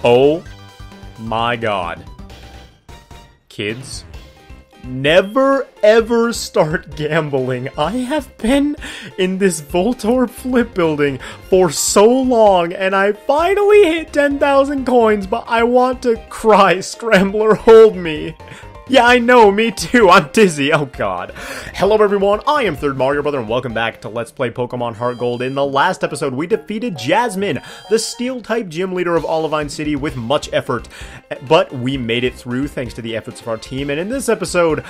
Oh my god. Kids, never ever start gambling. I have been in this Voltorb flip building for so long, and I finally hit 10,000 coins, but I want to cry. Scrambler, hold me. Yeah, I know, me too. I'm dizzy. Oh god. Hello everyone, I am ThirdMarioBrother, and welcome back to Let's Play Pokemon HeartGold. In the last episode, we defeated Jasmine, the Steel-type gym leader of Olivine City, with much effort. But we made it through thanks to the efforts of our team, and in this episode,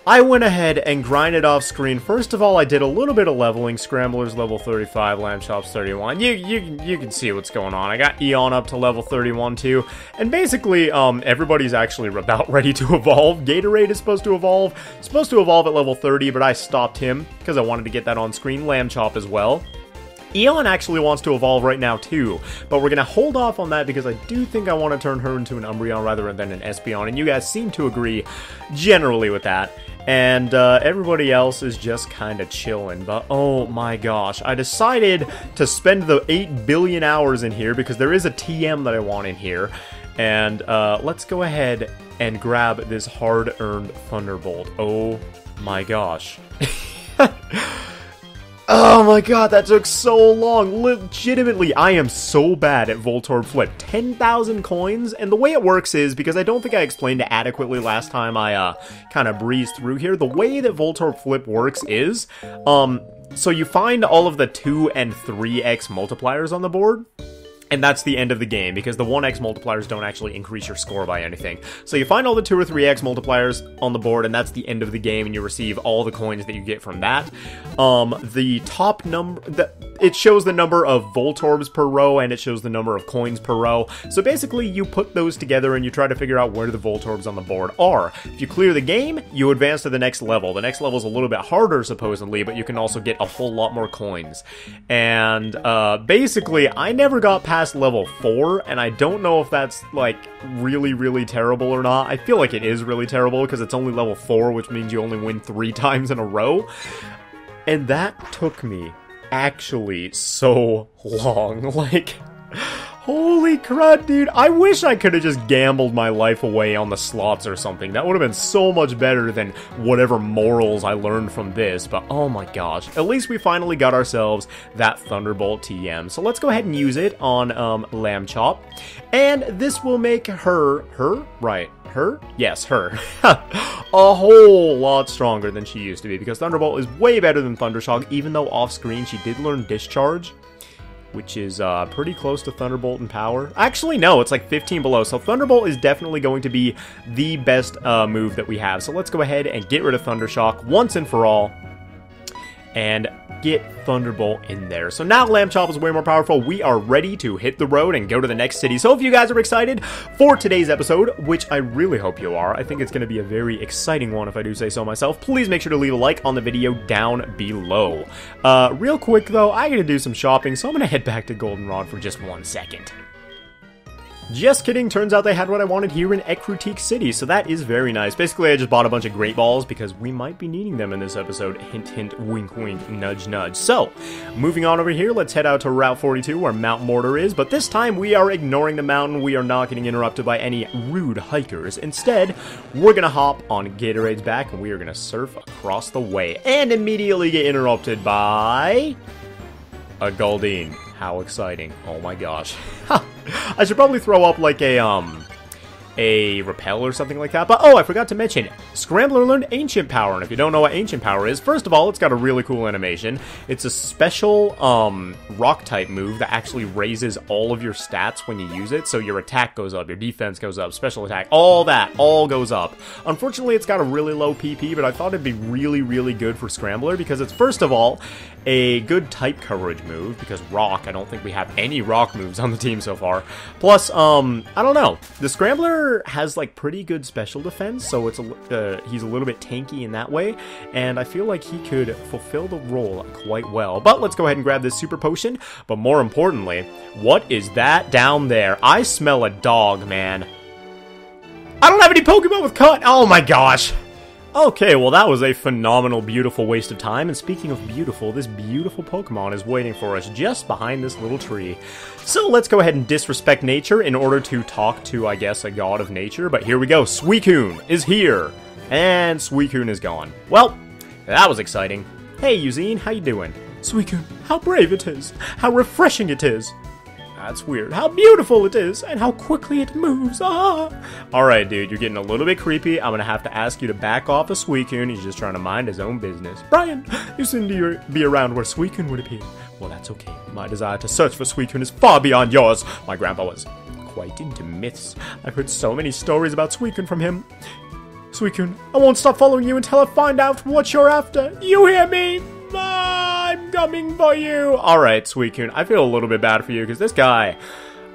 I went ahead and grinded off screen. First of all, I did a little bit of leveling. Scrambler's level 35, Lambchop's 31. You can see what's going on. I got Eon up to level 31 too. And basically, everybody's actually about ready to evolve. Gatorade is supposed to evolve. Supposed to evolve at level 30, but I stopped him because I wanted to get that on screen. Lambchop as well. Eon actually wants to evolve right now too, but we're going to hold off on that because I do think I want to turn her into an Umbreon rather than an Espeon, and you guys seem to agree generally with that. And everybody else is just kind of chilling, but oh my gosh, I decided to spend the 8 billion hours in here because there is a TM that I want in here. And let's go ahead and grab this hard-earned Thunderbolt. Oh my gosh. Oh my god, that took so long. Legitimately, I am so bad at Voltorb Flip. 10,000 coins, and the way it works is, because I don't think I explained it adequately last time I kind of breezed through here, the way that Voltorb Flip works is, so you find all of the 2 and 3x multipliers on the board, and that's the end of the game, because the 1x multipliers don't actually increase your score by anything. So you find all the 2 or 3x multipliers on the board, and that's the end of the game, and you receive all the coins that you get from that. The top number, it shows the number of Voltorbs per row, and it shows the number of coins per row. So basically, you put those together, and you try to figure out where the Voltorbs on the board are. If you clear the game, you advance to the next level. The next level is a little bit harder, supposedly, but you can also get a whole lot more coins. And basically, I never got past level 4, and I don't know if that's like really terrible or not. I feel like it is really terrible because it's only level 4, which means you only win 3 times in a row, and that took me actually so long. Like, holy crud, dude. I wish I could have just gambled my life away on the slots or something. That would have been so much better than whatever morals I learned from this. But oh my gosh. At least we finally got ourselves that Thunderbolt TM. So let's go ahead and use it on Lambchop. And this will make her? Yes, her. A whole lot stronger than she used to be. Because Thunderbolt is way better than Thundershock. Even though off screen she did learn Discharge, which is pretty close to Thunderbolt in power. Actually, no, it's like 15 below, so Thunderbolt is definitely going to be the best move that we have. So let's go ahead and get rid of Thundershock once and for all, and get Thunderbolt in there. So now Lambchop is way more powerful. We are ready to hit the road and go to the next city. So if you guys are excited for today's episode, which I really hope you are, I think it's going to be a very exciting one if I do say so myself, please make sure to leave a like on the video down below. Real quick though, I gotta do some shopping, so I'm gonna head back to Goldenrod for just 1 second. Just kidding, turns out they had what I wanted here in Ecruteak City, so that is very nice. Basically, I just bought a bunch of Great Balls because we might be needing them in this episode. Hint, hint, wink, wink, nudge, nudge. So, moving on over here, let's head out to Route 42 where Mount Mortar is, but this time we are ignoring the mountain. We are not getting interrupted by any rude hikers. Instead, we're gonna hop on Gatorade's back and we are gonna surf across the way and immediately get interrupted by a Galdine. How exciting. Oh my gosh. I should probably throw up like a repel or something like that. But oh, I forgot to mention, Scrambler learned Ancient Power, and if you don't know what Ancient Power is, first of all, it's got a really cool animation. It's a special rock type move that actually raises all of your stats when you use it. So your attack goes up, your defense goes up, special attack, all that all goes up. Unfortunately, it's got a really low PP, but I thought it'd be really good for Scrambler because it's first of all a good type coverage move, because rock, I don't think we have any rock moves on the team so far. Plus, I don't know, the Scrambler has like pretty good special defense, so it's he's a little bit tanky in that way, and I feel like he could fulfill the role quite well. But let's go ahead and grab this super potion. But more importantly, what is that down there? I smell a dog, man. I don't have any Pokemon with Cut. Oh my gosh. Okay, well that was a phenomenal, beautiful waste of time, and speaking of beautiful, this beautiful Pokemon is waiting for us just behind this little tree. So let's go ahead and disrespect nature in order to talk to, I guess, a god of nature, but here we go, Suicune is here, and Suicune is gone. Well, that was exciting. Hey Eugene, how you doing? Suicune, how brave it is, how refreshing it is. That's weird. How beautiful it is, and how quickly it moves. Ah! Alright, dude, you're getting a little bit creepy. I'm gonna have to ask you to back off of Suicune. He's just trying to mind his own business. Brian, you seem to be around where Suicune would appear. Well, that's okay. My desire to search for Suicune is far beyond yours. My grandpa was quite into myths. I've heard so many stories about Suicune from him. Suicune, I won't stop following you until I find out what you're after. You hear me? I'm coming for you. Alright, Suicune, I feel a little bit bad for you because this guy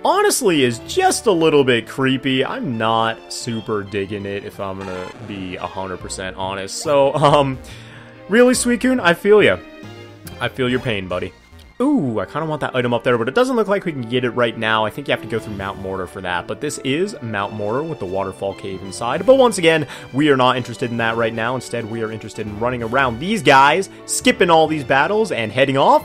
honestly is just a little bit creepy. I'm not super digging it, if I'm gonna be 100% honest. So, really, Suicune, I feel you. I feel your pain, buddy. Ooh, I kind of want that item up there, but it doesn't look like we can get it right now. I think you have to go through Mount Mortar for that, but this is Mount Mortar with the waterfall cave inside. But once again, we are not interested in that right now. Instead, we are interested in running around these guys, skipping all these battles, and heading off.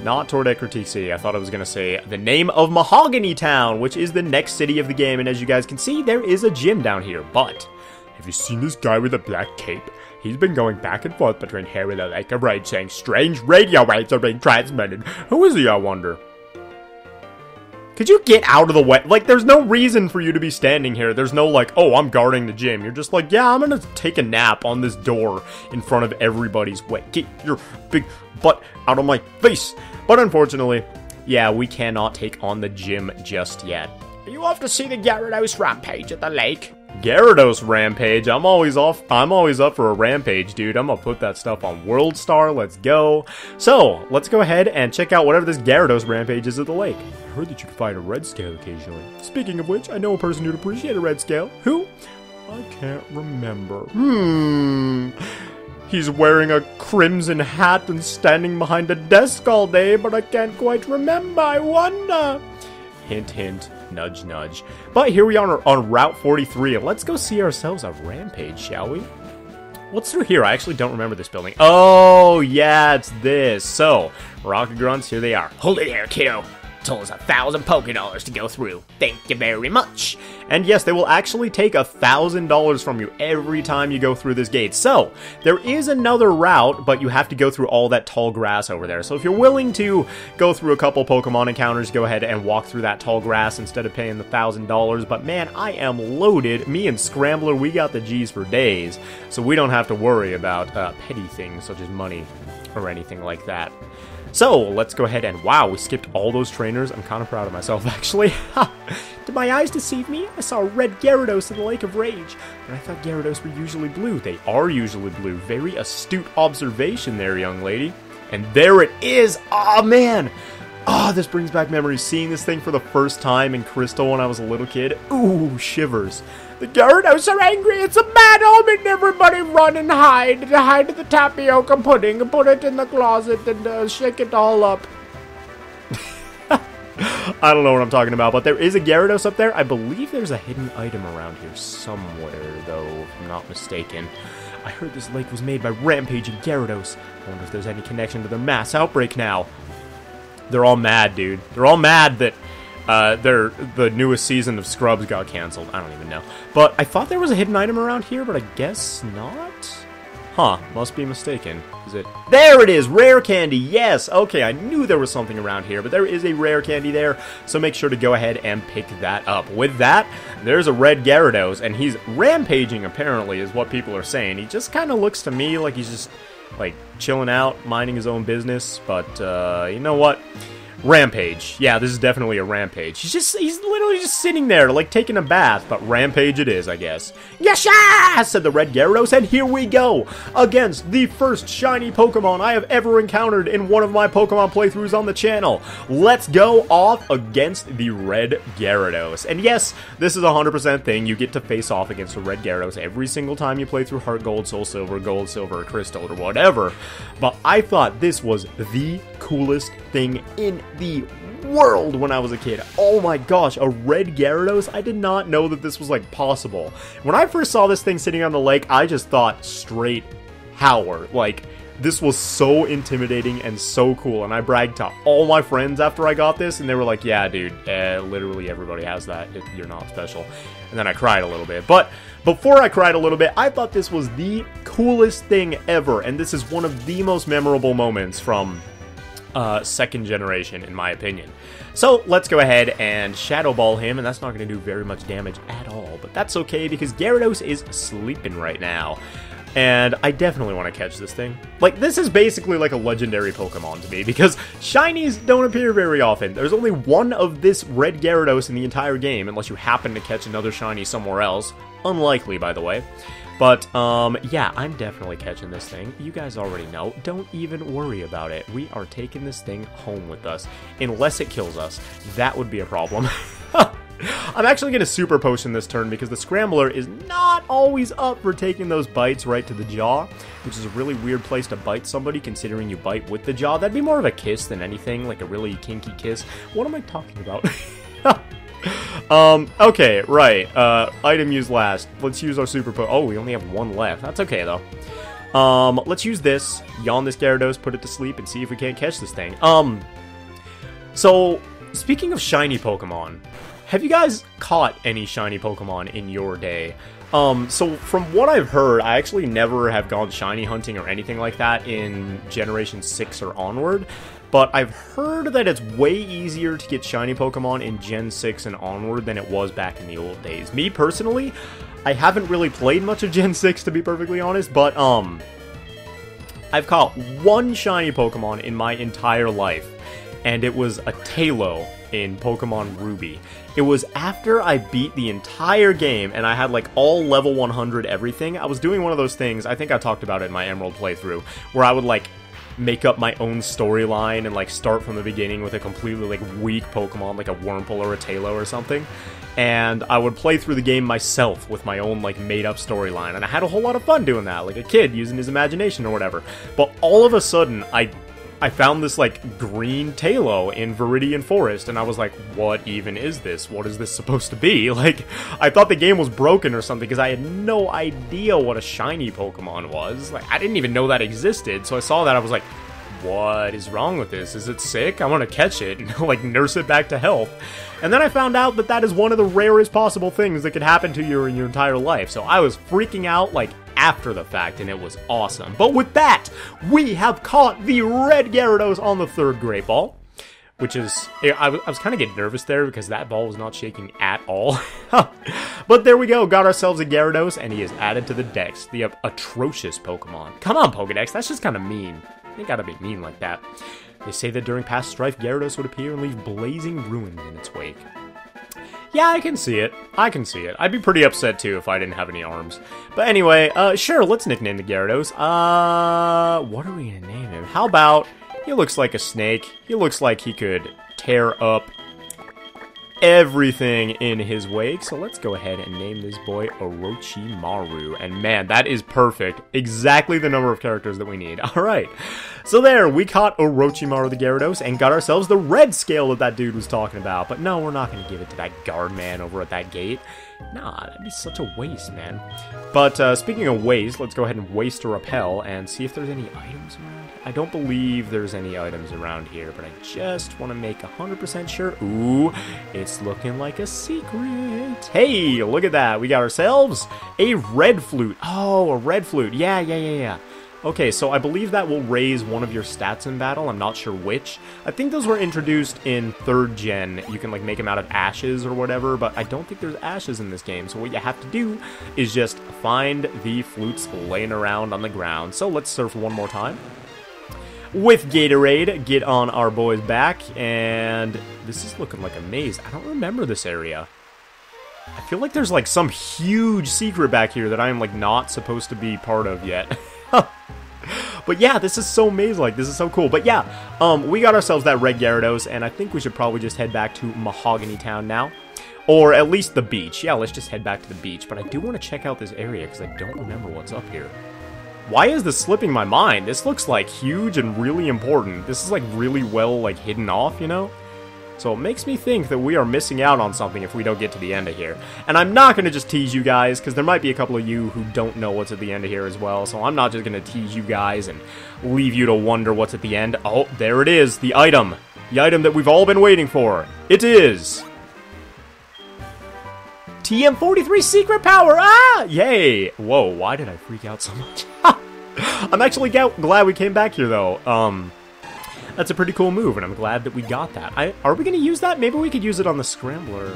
Not toward Ecruteak City. I thought I was going to say the name of Mahogany Town, which is the next city of the game. And as you guys can see, there is a gym down here. But have you seen this guy with a black cape? He's been going back and forth between here and the Lake of Rage, saying strange radio waves are being transmitted. Who is he, I wonder? Could you get out of the way? Like, there's no reason for you to be standing here. There's no, like, oh, I'm guarding the gym. You're just like, yeah, I'm gonna take a nap on this door in front of everybody's way. Get your big butt out of my face. But unfortunately, yeah, we cannot take on the gym just yet. Are you off to see the Gyarados rampage at the lake? Gyarados rampage? I'm always up for a rampage, dude. I'm gonna put that stuff on World Star. Let's go. So, let's go ahead and check out whatever this Gyarados rampage is at the lake. I heard that you can find a red scale occasionally. Speaking of which, I know a person who'd appreciate a red scale. Who? I can't remember. He's wearing a crimson hat and standing behind a desk all day, but I can't quite remember. I wonder. Hint, hint. Nudge, nudge. But here we are on Route 43. Let's go see ourselves a rampage, shall we? What's through here? I actually don't remember this building. Oh, yeah, it's this. So, Rocket Grunts, here they are. Hold it there, kiddo. Told us 1,000 Pokédollars to go through. Thank you very much. And yes, they will actually take $1,000 from you every time you go through this gate. So, there is another route, but you have to go through all that tall grass over there. So if you're willing to go through a couple Pokemon encounters, go ahead and walk through that tall grass instead of paying the $1,000. But man, I am loaded. Me and Scrambler, we got the G's for days. So we don't have to worry about petty things such as money or anything like that. So, let's go ahead and, wow, we skipped all those trainers. I'm kind of proud of myself, actually. Did my eyes deceive me? I saw a red Gyarados in the Lake of Rage, but I thought Gyarados were usually blue. They are usually blue. Very astute observation there, young lady. And there it is! Oh, man! Oh, this brings back memories. Seeing this thing for the first time in Crystal when I was a little kid. Ooh, shivers. The Gyarados are angry. It's a bad omen. Everybody run and hide. Hide the tapioca pudding. Put it in the closet and shake it all up. I don't know what I'm talking about, but there is a Gyarados up there. I believe there's a hidden item around here somewhere, though, if I'm not mistaken. I heard this lake was made by rampaging Gyarados. I wonder if there's any connection to the mass outbreak now. They're all mad, dude. They're all mad that the newest season of Scrubs got canceled. I don't even know. But I thought there was a hidden item around here, but I guess not? Huh, must be mistaken. Is it? There it is! Rare candy, yes! Okay, I knew there was something around here, but there is a rare candy there, so make sure to go ahead and pick that up. With that, there's a red Gyarados, and he's rampaging, apparently, is what people are saying. He just kind of looks to me like he's just, like, chilling out, minding his own business, but, you know what? Rampage. Yeah, this is definitely a rampage. He's literally just sitting there, like, taking a bath, but rampage it is, I guess. Yasha! Said the red Gyarados, and here we go! Against the first shiny Pokemon I have ever encountered in one of my Pokemon playthroughs on the channel. Let's go off against the red Gyarados. And yes, this is a 100% thing. You get to face off against a red Gyarados every single time you play through HeartGold, Soul Silver, Gold, Silver, Crystal, or whatever. But I thought this was the coolest thing in the world when I was a kid. Oh my gosh, a red Gyarados? I did not know that this was, like, possible. When I first saw this thing sitting on the lake, I just thought straight Howard. Like, this was so intimidating and so cool, and I bragged to all my friends after I got this, and they were like, yeah, dude, literally everybody has that. You're not special. And then I cried a little bit. But before I cried a little bit, I thought this was the coolest thing ever, and this is one of the most memorable moments from second generation, in my opinion. So let's go ahead and Shadow Ball him, and that's not going to do very much damage at all, but that's okay because Gyarados is sleeping right now. And I definitely want to catch this thing. Like, this is basically like a legendary Pokemon to me, because shinies don't appear very often. There's only one of this red Gyarados in the entire game, unless you happen to catch another shiny somewhere else. Unlikely, by the way. But, yeah, I'm definitely catching this thing. You guys already know. Don't even worry about it. We are taking this thing home with us. Unless it kills us. That would be a problem. I'm actually going to Super Potion this turn because the Scrambler is not always up for taking those bites right to the jaw, which is a really weird place to bite somebody considering you bite with the jaw. That'd be more of a kiss than anything, like a really kinky kiss. What am I talking about? Okay, right. Item used last. Let's use our Super Potion. Oh, we only have one left. That's okay, though. Let's use this, yawn this Gyarados, put it to sleep, and see if we can't catch this thing. So, speaking of shiny Pokemon, have you guys caught any shiny Pokemon in your day? So from what I've heard, I actually never have gone shiny hunting or anything like that in Generation 6 or onward, but I've heard that it's way easier to get shiny Pokemon in Gen 6 and onward than it was back in the old days. Me, personally, I haven't really played much of Gen 6, to be perfectly honest, but, I've caught one shiny Pokemon in my entire life, and it was a Tailo in Pokemon Ruby. It was after I beat the entire game and I had like all level 100 everything. I was doing one of those things, I think I talked about it in my Emerald playthrough, where I would like make up my own storyline and like start from the beginning with a completely like weak Pokemon like a Wurmple or a Tailo or something. And I would play through the game myself with my own like made up storyline, and I had a whole lot of fun doing that, like a kid using his imagination or whatever. But all of a sudden I found this, like, green Tailo in Viridian Forest, and I was like, what even is this? What is this supposed to be? Like, I thought the game was broken or something, because I had no idea what a shiny Pokemon was. Like, I didn't even know that existed, so I saw that, I was like, what is wrong with this? Is it sick? I want to catch it and, like, nurse it back to health. And then I found out that that is one of the rarest possible things that could happen to you in your entire life, so I was freaking out, like, after the fact, and it was awesome. But with that, we have caught the red Gyarados on the third Great Ball, which is, I was kind of getting nervous there because that ball was not shaking at all. But there we go, got ourselves a Gyarados, and he is added to the Dex, the atrocious Pokemon. Come on, Pokedex, that's just kind of mean. You gotta be mean like that. They say that during past strife, Gyarados would appear and leave blazing ruins in its wake. Yeah, I can see it. I can see it. I'd be pretty upset, too, if I didn't have any arms. But anyway, sure, let's nickname the Gyarados. What are we gonna name him? How about, he looks like a snake. He looks like he could tear up everything in his wake. So let's go ahead and name this boy Orochimaru. And man, that is perfect. Exactly the number of characters that we need. Alright. So there, we caught Orochimaru the Gyarados and got ourselves the red scale that that dude was talking about. But no, we're not going to give it to that guard man over at that gate. Nah, that'd be such a waste, man. But speaking of waste, let's go ahead and waste a repel and see if there's any items around. I don't believe there's any items around here, but I just want to make 100% sure. Ooh, it's looking like a secret. Hey, look at that. We got ourselves a red flute. Oh, a red flute. Yeah. Okay, so I believe that will raise one of your stats in battle. I'm not sure which. I think those were introduced in 3rd gen. You can, like, make them out of ashes or whatever, but I don't think there's ashes in this game. So what you have to do is just find the flutes laying around on the ground. So let's surf one more time. With Gatorade, get on our boy's back, and this is looking like a maze. I don't remember this area. I feel like there's, like, some huge secret back here that I am, like, not supposed to be part of yet. But yeah, this is so maze-like. This is so cool. But yeah, we got ourselves that red Gyarados, and I think we should probably just head back to Mahogany Town now. Or at least the beach. Yeah, let's just head back to the beach. But I do want to check out this area, because I don't remember what's up here. Why is this slipping my mind? This looks, like, huge and really important. This is, like, really well, like, hidden off, you know? So it makes me think that we are missing out on something if we don't get to the end of here. And I'm not going to just tease you guys, because there might be a couple of you who don't know what's at the end of here as well. So I'm not just going to tease you guys and leave you to wonder what's at the end. Oh, there it is, the item. The item that we've all been waiting for. It is TM43 secret power! Ah! Yay! Whoa, why did I freak out so much? I'm actually glad we came back here, though. That's a pretty cool move, and I'm glad that we got that. Are we going to use that? Maybe we could use it on the Scrambler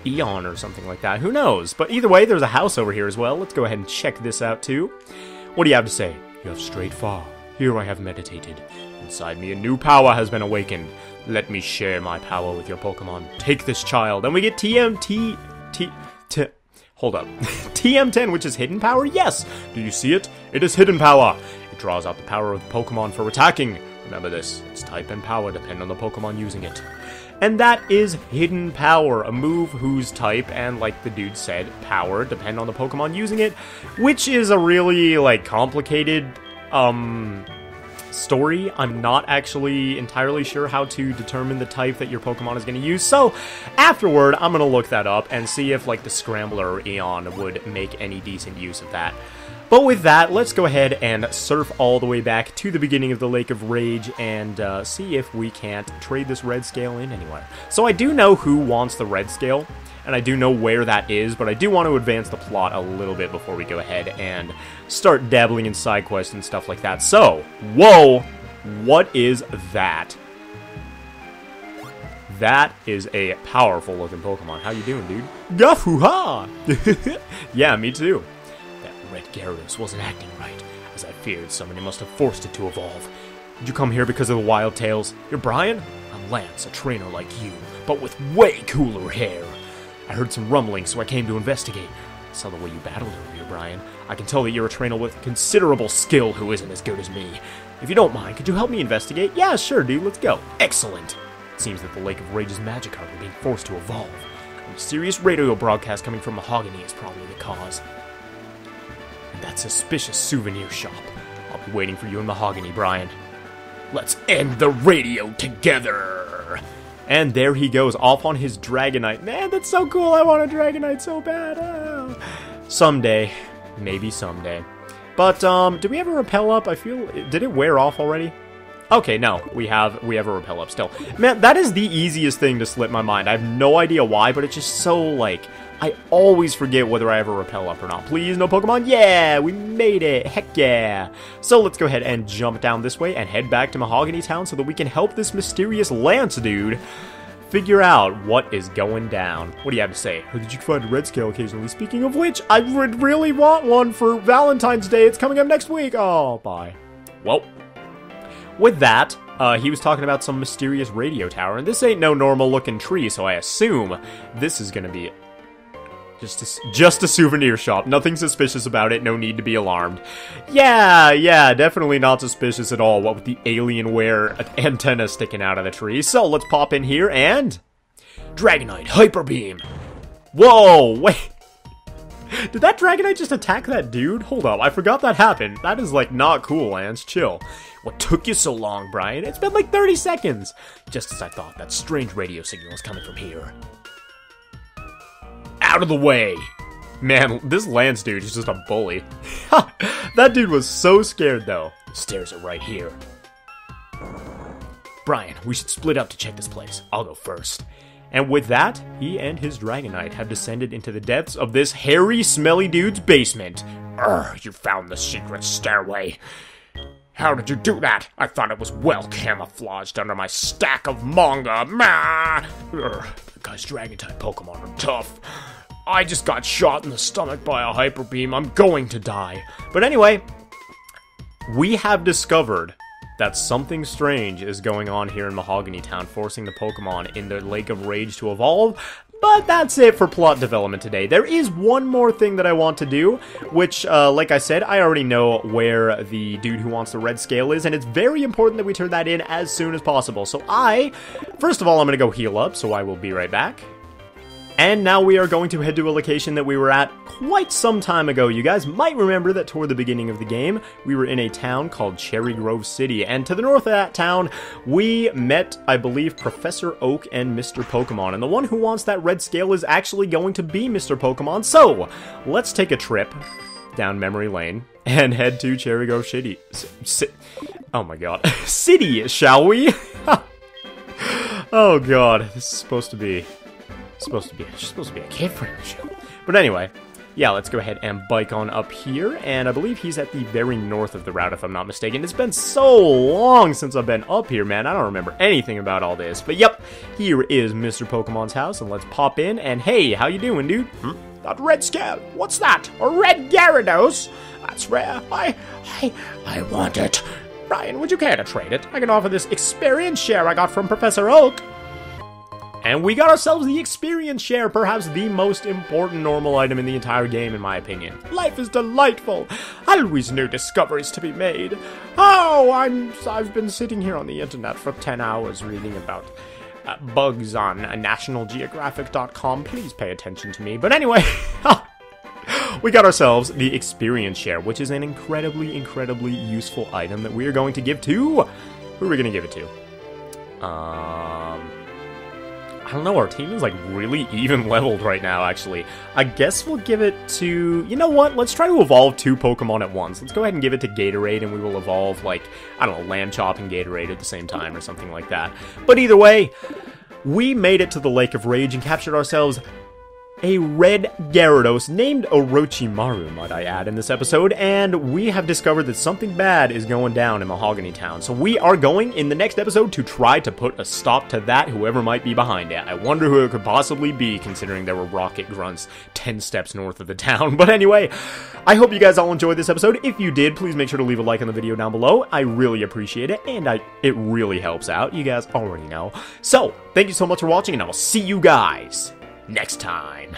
Eon or something like that. Who knows? But either way, there's a house over here as well. Let's go ahead and check this out, too. What do you have to say? You have strayed far. Here I have meditated. Inside me, a new power has been awakened. Let me share my power with your Pokemon. Take this child. And we get hold up. TM10, which is hidden power? Yes! Do you see it? It is hidden power. It draws out the power of the Pokemon for attacking. Remember this. Its type and power depend on the Pokemon using it. And that is hidden power, a move whose type and, like the dude said, power depend on the Pokemon using it, which is a really, like, complicated, story. I'm not actually entirely sure how to determine the type that your Pokemon is going to use, so afterward I'm going to look that up and see if, like, the Scrambler Eon would make any decent use of that. But with that, let's go ahead and surf all the way back to the beginning of the Lake of Rage and see if we can't trade this red scale in anywhere. So I do know who wants the red scale, and I do know where that is, but I do want to advance the plot a little bit before we go ahead and start dabbling in side quests and stuff like that. So, whoa, what is that? That is a powerful looking Pokemon. How you doing, dude? Gafoo-ha! Yeah, me too. That red Gyarados wasn't acting right. As I feared, somebody must have forced it to evolve. Did you come here because of the wild tales? You're Brian? I'm Lance, a trainer like you, but with way cooler hair. I heard some rumbling, so I came to investigate. I saw the way you battled earlier, Brian. I can tell that you're a trainer with considerable skill who isn't as good as me. If you don't mind, could you help me investigate? Yeah, sure, dude, let's go. Excellent. It seems that the Lake of Rage's Magikarp are being forced to evolve. A mysterious radio broadcast coming from Mahogany is probably the cause. And that suspicious souvenir shop. I'll be waiting for you in Mahogany, Brian. Let's end the radio together! And there he goes, off on his Dragonite. Man, that's so cool. I want a Dragonite so bad. Oh. Someday. Maybe someday. But, did we have a Repel Up? I feel... Did it wear off already? Okay, no. We have a Repel Up still. Man, that is the easiest thing to slip my mind. I have no idea why, but it's just so, like... I always forget whether I have a Repel Up or not. Please, no Pokemon? Yeah! We made it! Heck yeah! So let's go ahead and jump down this way and head back to Mahogany Town so that we can help this mysterious Lance dude figure out what is going down. What do you have to say? Or did you find a red scale occasionally? Speaking of which, I would really want one for Valentine's Day. It's coming up next week. Oh, bye. Well, with that, he was talking about some mysterious radio tower, and this ain't no normal looking tree, so I assume this is gonna be just a souvenir shop. Nothing suspicious about it. No need to be alarmed. Yeah, definitely not suspicious at all. What with the Alienware antenna sticking out of the tree. So let's pop in here and... Dragonite Hyper Beam. Whoa, wait. Did that Dragonite just attack that dude? Hold up, I forgot that happened. That is, like, not cool, Lance. Chill. What took you so long, Brian? It's been like 30 seconds. Just as I thought, that strange radio signal is coming from here. Out of the way! Man, this Lance dude is just a bully. That dude was so scared, though. The stairs are right here. Brian, we should split up to check this place. I'll go first. And with that, he and his Dragonite have descended into the depths of this hairy, smelly dude's basement. You found the secret stairway. How did you do that? I thought it was well camouflaged under my stack of manga. The guy's Dragon-type Pokemon are tough. I just got shot in the stomach by a Hyper Beam. I'm going to die. But anyway, we have discovered that something strange is going on here in Mahogany Town, forcing the Pokemon in the Lake of Rage to evolve. But that's it for plot development today. There is one more thing that I want to do, which, like I said, I already know where the dude who wants the red scale is, and it's very important that we turn that in as soon as possible. So first of all, I'm going to go heal up, so I will be right back. And now we are going to head to a location that we were at quite some time ago. You guys might remember that toward the beginning of the game, we were in a town called Cherrygrove City. And to the north of that town, we met, I believe, Professor Oak and Mr. Pokemon. And the one who wants that red scale is actually going to be Mr. Pokemon. So, let's take a trip down memory lane and head to Cherrygrove City. Oh my god. City, shall we? Oh god, this is supposed to be a kid-friendly show. But anyway, yeah, let's go ahead and bike on up here, and I believe he's at the very north of the route, if I'm not mistaken. It's been so long since I've been up here, man. I don't remember anything about all this. But yep, here is Mr. Pokemon's house, and let's pop in, and hey, how you doing, dude? That red scale, what's that? A red Gyarados? That's rare. I want it. Ryan, would you care to trade it? I can offer this experience share I got from Professor Oak. And we got ourselves the experience share, perhaps the most important normal item in the entire game, in my opinion. Life is delightful. Always new discoveries to be made. Oh, I've been sitting here on the internet for 10 hours reading about bugs on nationalgeographic.com. Please pay attention to me. But anyway, we got ourselves the experience share, which is an incredibly, incredibly useful item that we are going to give to... Who are we going to give it to? I don't know, our team is, like, really even leveled right now, actually. I guess we'll give it to... You know what? Let's try to evolve 2 Pokemon at once. Let's go ahead and give it to Gatorade, and we will evolve, like, I don't know, Lambchop and Gatorade at the same time, or something like that. But either way, we made it to the Lake of Rage and captured ourselves a red Gyarados named Orochimaru, might I add, in this episode, and we have discovered that something bad is going down in Mahogany Town. So we are going, in the next episode, to try to put a stop to that, whoever might be behind it. I wonder who it could possibly be, considering there were rocket grunts 10 steps north of the town. But anyway, I hope you guys all enjoyed this episode. If you did, please make sure to leave a like on the video down below. I really appreciate it, and it really helps out. You guys already know. So, thank you so much for watching, and I will see you guys next time.